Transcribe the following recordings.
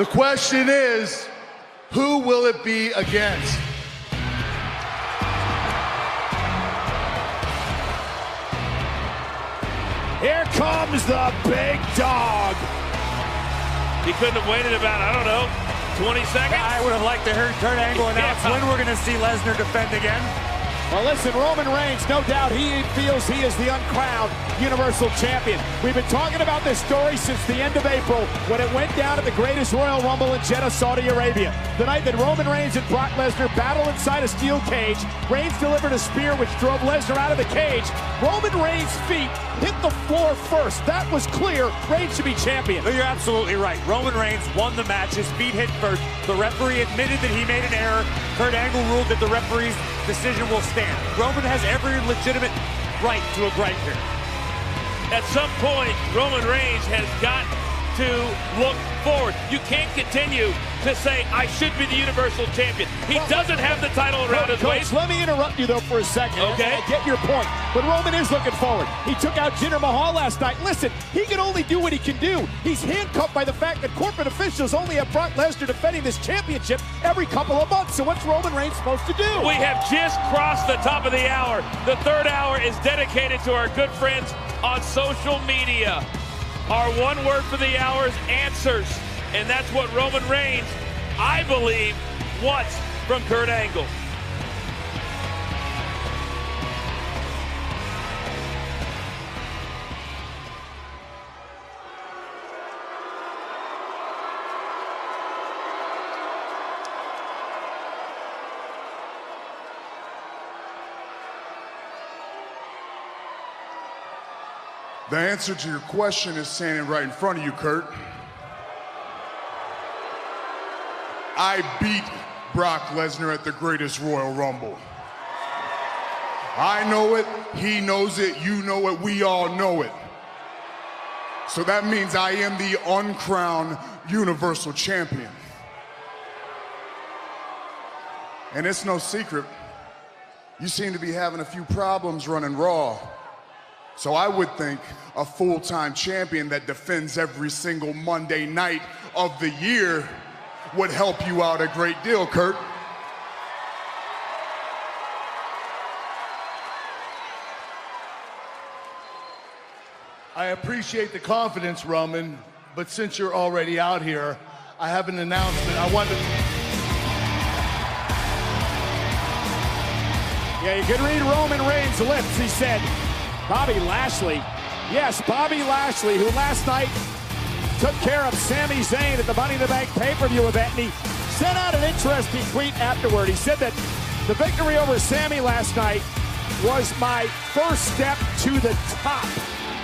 The question is, who will it be against? Here comes the big dog. He couldn't have waited about, I don't know, 20 seconds? I would have liked to hear Kurt Angle announce when we're going to see Lesnar defend again. Well, listen, Roman Reigns, no doubt he feels he is the uncrowned Universal Champion. We've been talking about this story since the end of April when it went down at the greatest Royal Rumble in Jeddah, Saudi Arabia. The night that Roman Reigns and Brock Lesnar battled inside a steel cage, Reigns delivered a spear which drove Lesnar out of the cage. Roman Reigns' feet hit the floor first. That was clear. Reigns should be champion. You're absolutely right. Roman Reigns won the match. His feet hit first. The referee admitted that he made an error. Kurt Angle ruled that the referee's decision will stand. Roman has every legitimate right to a gripe here. At some point, Roman Reigns has got to look forward. You can't continue to say, I should be the Universal Champion. He doesn't have the title around his waist. Let me interrupt you, though, for a second. Okay. I get your point. But Roman is looking forward. He took out Jinder Mahal last night. Listen, he can only do what he can do. He's handcuffed by the fact that corporate officials only have Brock Lesnar defending this championship every couple of months. So what's Roman Reigns supposed to do? We have just crossed the top of the hour. The third hour is dedicated to our good friends on social media. Our one word for the hour is answers. And that's what Roman Reigns, I believe, wants from Kurt Angle. The answer to your question is standing right in front of you, Kurt. I beat Brock Lesnar at the greatest Royal Rumble. I know it, he knows it, you know it, we all know it. So that means I am the uncrowned Universal Champion. And it's no secret, you seem to be having a few problems running Raw. So I would think a full-time champion that defends every single Monday night of the year would help you out a great deal, Kurt. I appreciate the confidence, Roman, but since you're already out here, I have an announcement. I want to... Yeah, you can read Roman Reigns' lips. He said, Bobby Lashley. Yes, Bobby Lashley, who last night took care of Sami Zayn at the Money in the Bank pay-per-view event, and he sent out an interesting tweet afterward. He said that the victory over Sami last night was my first step to the top.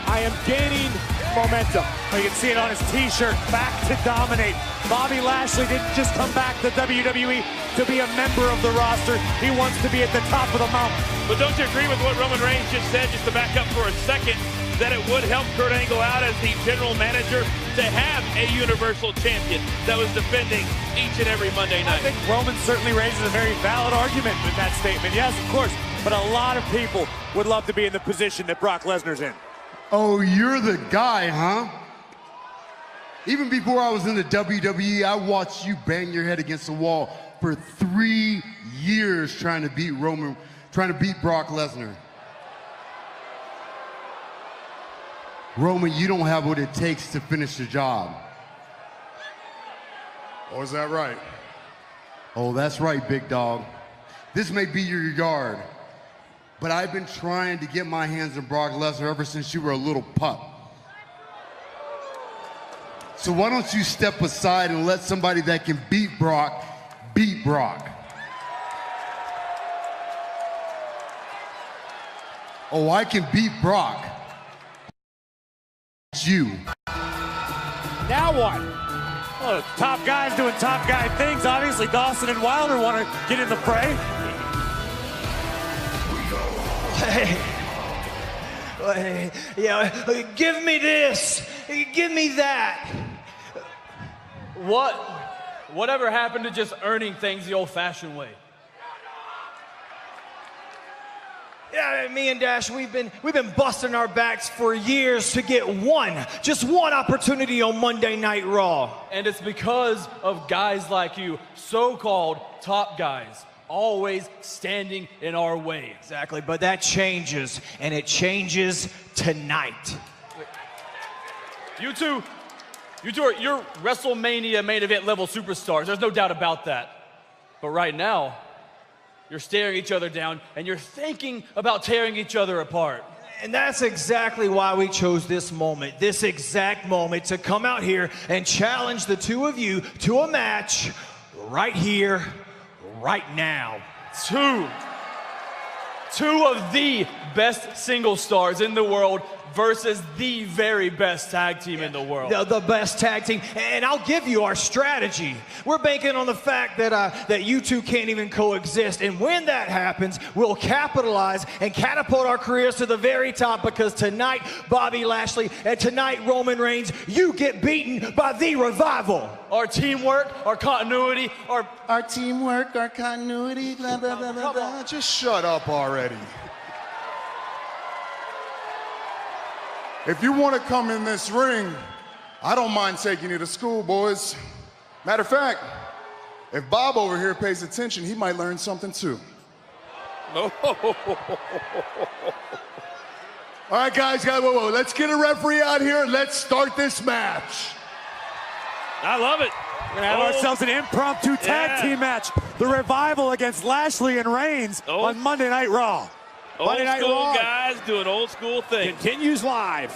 I am gaining momentum. You can see it on his t-shirt, back to dominate. Bobby Lashley didn't just come back to WWE to be a member of the roster. He wants to be at the top of the mountain. But don't you agree with what Roman Reigns just said, just to back up for a second, that it would help Kurt Angle out as the general manager to have a Universal Champion that was defending each and every Monday night? I think Roman certainly raises a very valid argument with that statement. Yes, of course, but a lot of people would love to be in the position that Brock Lesnar's in. Oh, you're the guy, huh? Even before I was in the WWE, I watched you bang your head against the wall for 3 years trying to beat Brock Lesnar. Roman, you don't have what it takes to finish the job. Oh, is that right? Oh, that's right, big dog. This may be your yard, but I've been trying to get my hands on Brock Lesnar ever since you were a little pup. So why don't you step aside and let somebody that can beat Brock. Oh, I can beat Brock. It's you. Now what? Well, top guys doing top guy things. Obviously, Dawson and Wilder want to get in the fray. Hey, yeah, give me this, give me that. Whatever happened to just earning things the old-fashioned way? Yeah, Yeah, me and Dash, we've been busting our backs for years to get just one opportunity on Monday Night Raw. And it's because of guys like you, so-called top guys, always standing in our way. Exactly, but that changes, and it changes tonight. You two you're WrestleMania main event level superstars. There's no doubt about that. But right now, you're staring each other down, and you're thinking about tearing each other apart. And that's exactly why we chose this moment, this exact moment, to come out here and challenge the two of you to a match right here, right now. Two of the best single stars in the world versus the very best tag team in the world. The best tag team. And I'll give you our strategy. We're banking on the fact that you two can't even coexist. And when that happens, we'll capitalize and catapult our careers to the very top, because tonight, Bobby Lashley, and tonight, Roman Reigns, you get beaten by The Revival. Our teamwork, our continuity, Our teamwork, our continuity, blah, blah, blah, blah, blah. Just shut up already. If you want to come in this ring, I don't mind taking you to school, boys. Matter of fact, if Bob over here pays attention, he might learn something too. All right, guys, whoa. Let's get a referee out here and let's start this match. I love it. We're gonna have ourselves an impromptu tag team match. The Revival against Lashley and Reigns on Monday Night Raw. Old school guys doing old school things. Continues live.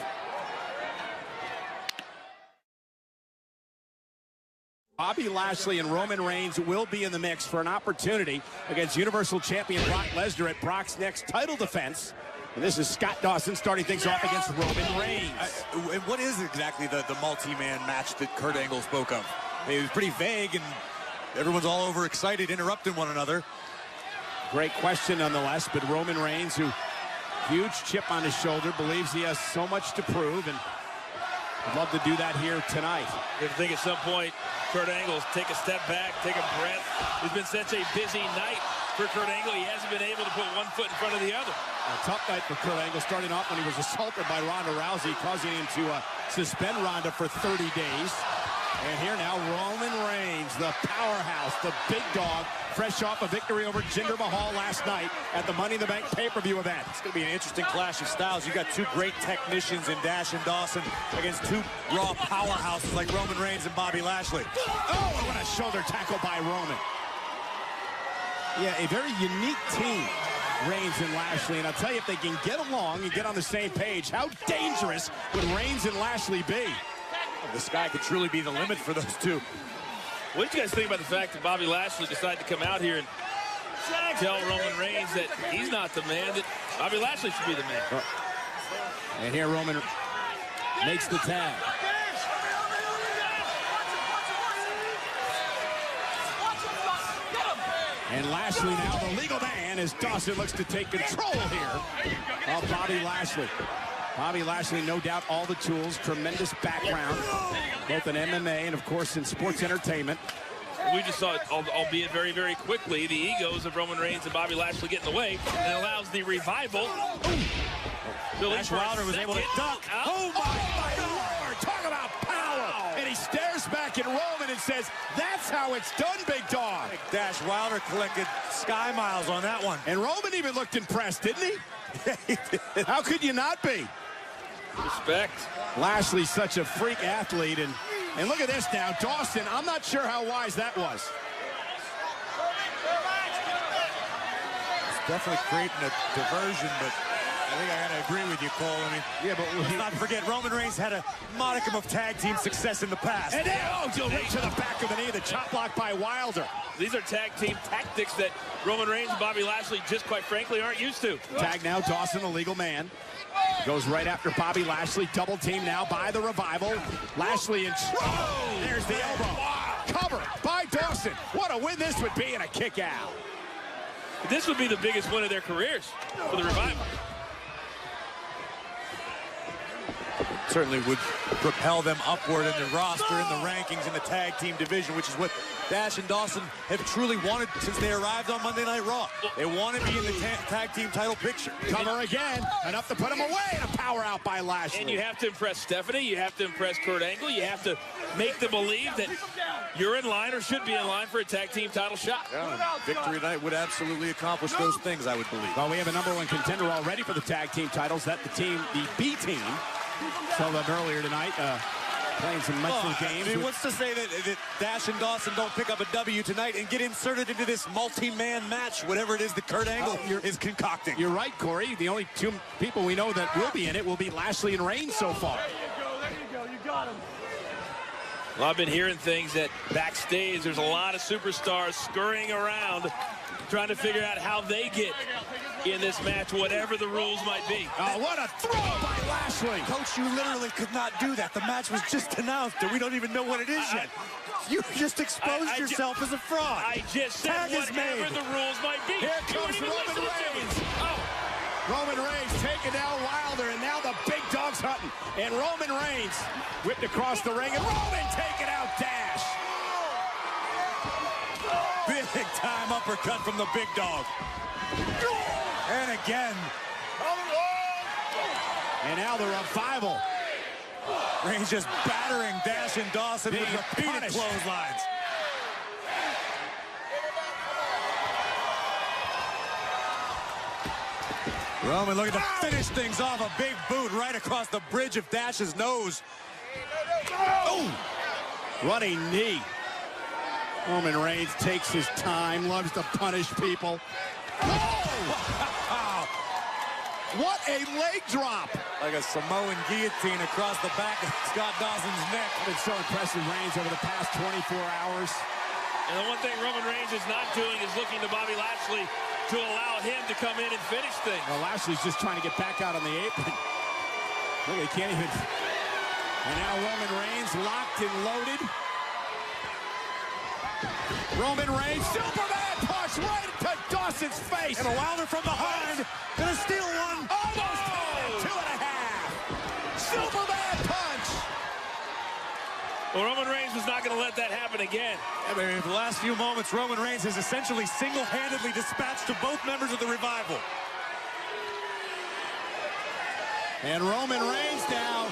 Bobby Lashley and Roman Reigns will be in the mix for an opportunity against Universal Champion Brock Lesnar at Brock's next title defense. And this is Scott Dawson starting things off against Roman Reigns. And what is exactly the multi-man match that Kurt Angle spoke of? It was pretty vague, and everyone's all overexcited, interrupting one another. Great question nonetheless, but Roman Reigns, who huge chip on his shoulder, believes he has so much to prove, and would love to do that here tonight. I think at some point, Kurt Angle take a step back, take a breath. It's been such a busy night for Kurt Angle. He hasn't been able to put one foot in front of the other. A tough night for Kurt Angle, starting off when he was assaulted by Ronda Rousey, causing him to suspend Ronda for 30 days. And here now, Roman Reigns, the powerhouse, the big dog, fresh off a victory over Jinder Mahal last night at the Money in the Bank pay-per-view event. It's going to be an interesting clash of styles. You've got two great technicians in Dash and Dawson against two raw powerhouses like Roman Reigns and Bobby Lashley. Oh, and what a shoulder tackle by Roman. Yeah, a very unique team, Reigns and Lashley. And I'll tell you, if they can get along and get on the same page, how dangerous would Reigns and Lashley be? The sky could truly be the limit for those two. What do you guys think about the fact that Bobby Lashley decided to come out here and tell Roman Reigns that he's not the man, that Bobby Lashley should be the man? And here Roman makes the tag. And Lashley now the legal man as Dawson looks to take control here of Bobby Lashley. Bobby Lashley, no doubt, all the tools, tremendous background, both in MMA and, of course, in sports entertainment. We just saw, albeit very, very quickly, the egos of Roman Reigns and Bobby Lashley get in the way, and allows the Revival. Lash Wilder was able to duck. Oh, my Lord! Talk about power! And he stares back at Roman and says, that's how it's done, big dog. Dash Wilder collected sky miles on that one. And Roman even looked impressed, didn't he? How could you not be? Respect. Lashley's such a freak athlete, and look at this now. Dawson, I'm not sure how wise that was. It's definitely creating a diversion, but I think I gotta agree with you, Cole. I mean, yeah, but let's not forget, Roman Reigns had a modicum of tag team success in the past. And now, right to the back of the knee, the chop block by Wilder. These are tag team tactics that Roman Reigns and Bobby Lashley just quite frankly aren't used to. Tag now, Dawson, the legal man. Goes right after Bobby Lashley. Double team now by the Revival. Lashley in trouble. There's the elbow. Cover by Dawson. What a win this would be, and a kick out. This would be the biggest win of their careers for the Revival. certainly would propel them upward in the roster, in the rankings, in the tag team division, which is what Dash and Dawson have truly wanted since they arrived on Monday Night Raw. They want to be in the tag team title picture. Cover again, enough to put him away, and a power out by Lashley. And you have to impress Stephanie, you have to impress Kurt Angle, you have to make them believe that you're in line or should be in line for a tag team title shot. Yeah, victory night would absolutely accomplish those things, I would believe. Well, we have a #1 contender already for the tag team titles. That the B team, saw them earlier tonight, playing some mental games. I mean, what's to say that Dash and Dawson don't pick up a W tonight and get inserted into this multi-man match, whatever it is that Kurt Angle is concocting? You're right, Corey. The only two people we know that will be in it will be Lashley and Reigns so far. There you go. You got him. Well, I've been hearing things that backstage there's a lot of superstars scurrying around trying to figure out how they get in this match, whatever the rules might be. Oh, what a throw by Lashley. Coach, you literally could not do that. The match was just announced, and we don't even know what it is yet. You just exposed yourself as a fraud. I just said Tag is whatever made. the rules might be. Here comes Roman Reigns. Roman Reigns taking down Wilder, and now the big dog's hunting. And Roman Reigns whipped across the ring, and Roman taking out Dash. Big time uppercut from the big dog. And again. And now the revival. Reigns just battering Dash and Dawson with repeated punished. clotheslines. Roman looking to finish things off. A big boot right across the bridge of Dash's nose. Oh! Running knee. Roman Reigns takes his time, loves to punish people. Oh! What a leg drop! Like a Samoan guillotine across the back of Scott Dawson's neck. It's so impressive, Reigns, over the past 24 hours. And the one thing Roman Reigns is not doing is looking to Bobby Lashley to allow him to come in and finish things. Well, Lashley's just trying to get back out on the apron. Look, he can't even. And now Roman Reigns locked and loaded. Roman Reigns, Superman punch right into Dawson's face. And a Wilder from behind. Gonna steal one. Almost 2.5. Superman punch. Well, Roman Reigns was not going to let that happen again. I mean, in the last few moments, Roman Reigns has essentially single-handedly dispatched to both members of the Revival. And Roman Reigns now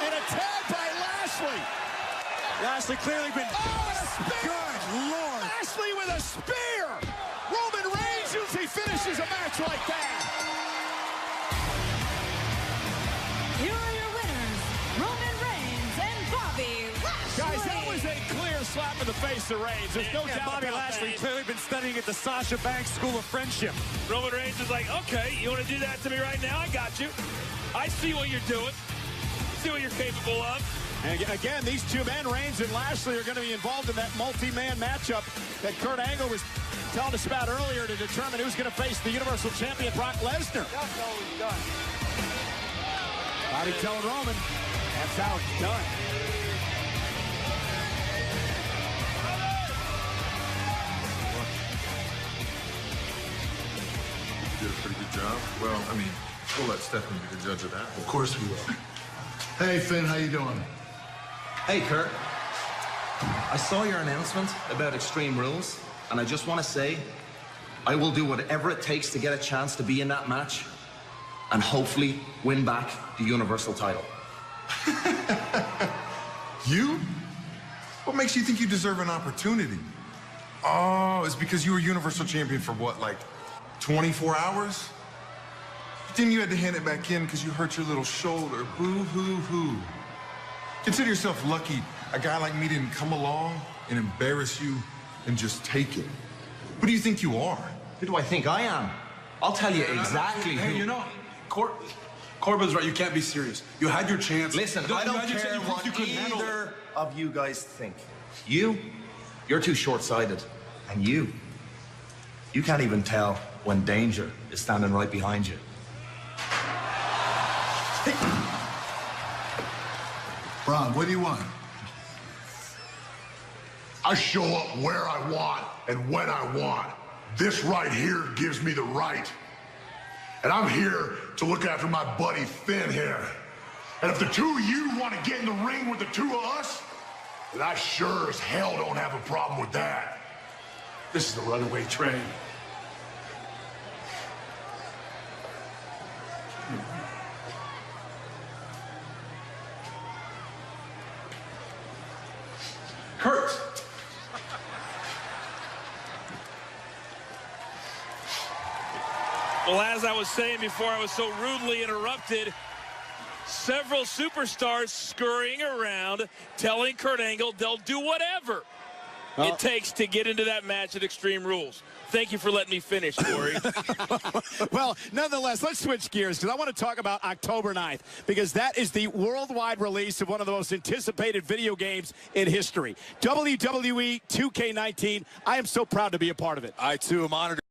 in a tag by Lashley. Lashley clearly been... Oh, and a spear! Good Lord! Lashley with a spear! Roman Reigns usually finishes a match like that. Here are your winners, Roman Reigns and Bobby Lashley. Guys, that was a clear slap in the face of Reigns. There's no doubt Bobby about Lashley that. clearly been studying at the Sasha Banks School of Friendship. Roman Reigns is like, okay, you want to do that to me right now? I got you. I see what you're doing. See what you're capable of. And again, these two men, Reigns and Lashley, are going to be involved in that multi-man matchup that Kurt Angle was telling us about earlier to determine who's going to face the Universal Champion Brock Lesnar. Bobby telling Roman, that's how it's done. You did a pretty good job. Well, I mean, we'll let Stephanie be the judge of that. Of course we will. Hey, Finn, how you doing? Hey, Kurt. I saw your announcement about Extreme Rules, and I just want to say, I will do whatever it takes to get a chance to be in that match and hopefully win back the Universal title. You? What makes you think you deserve an opportunity? Oh, it's because you were Universal Champion for what, like 24 hours? Then you had to hand it back in because you hurt your little shoulder. Boo-hoo-hoo. Consider yourself lucky a guy like me didn't come along and embarrass you and just take it. Who do you think you are? Who do I think I am? I'll tell you exactly Hey, who... you know, Corbin's right. You can't be serious. You had your chance. Listen, I don't care what either of you guys think. You're too short-sighted. And you can't even tell when danger is standing right behind you. Ron, what do you want? I show up where I want and when I want. This right here gives me the right. And I'm here to look after my buddy Finn here. And if the two of you want to get in the ring with the two of us, then I sure as hell don't have a problem with that. This is the runaway train. Kurt! Well, as I was saying before I was so rudely interrupted, several superstars scurrying around telling Kurt Angle they'll do whatever it takes to get into that match at Extreme Rules. Thank you for letting me finish, Corey. Well, nonetheless, let's switch gears because I want to talk about October 9th because that is the worldwide release of one of the most anticipated video games in history. WWE 2K19. I am so proud to be a part of it. I, too, am honored.